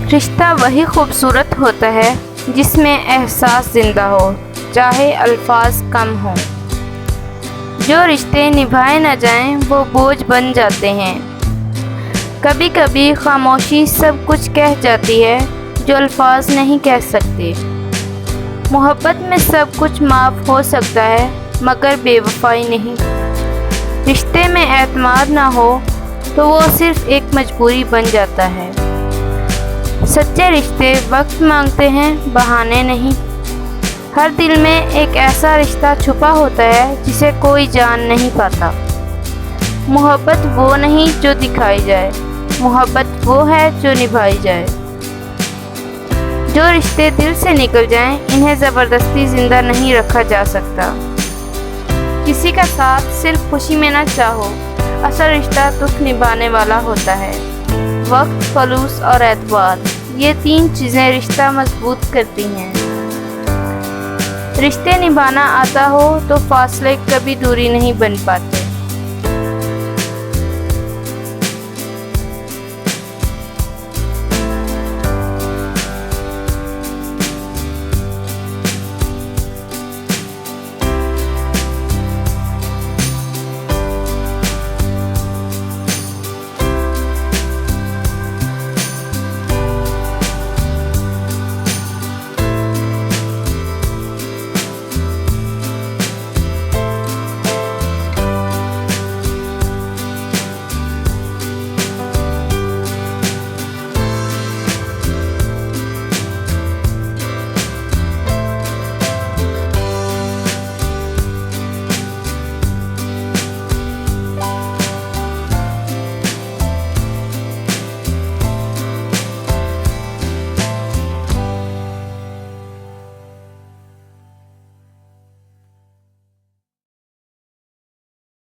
रिश्ता वही खूबसूरत होता है जिसमें एहसास ज़िंदा हो, चाहे अल्फाज कम हों। जो रिश्ते निभाए न जाएं वो बोझ बन जाते हैं। कभी कभी खामोशी सब कुछ कह जाती है जो अल्फाज नहीं कह सकते। मोहब्बत में सब कुछ माफ़ हो सकता है मगर बेवफाई नहीं। रिश्ते में एतमाद ना हो तो वो सिर्फ एक मजबूरी बन जाता है। सच्चे रिश्ते वक्त मांगते हैं, बहाने नहीं। हर दिल में एक ऐसा रिश्ता छुपा होता है जिसे कोई जान नहीं पाता। मोहब्बत वो नहीं जो दिखाई जाए, मोहब्बत वो है जो निभाई जाए। जो रिश्ते दिल से निकल जाएं, इन्हें ज़बरदस्ती ज़िंदा नहीं रखा जा सकता। किसी का साथ सिर्फ खुशी में ना चाहो, असल रिश्ता दुख निभाने वाला होता है। वक्त, खलूस और एतबार, ये 3 चीज़ें रिश्ता मजबूत करती हैं। रिश्ते निभाना आता हो तो फासले कभी दूरी नहीं बन पाते।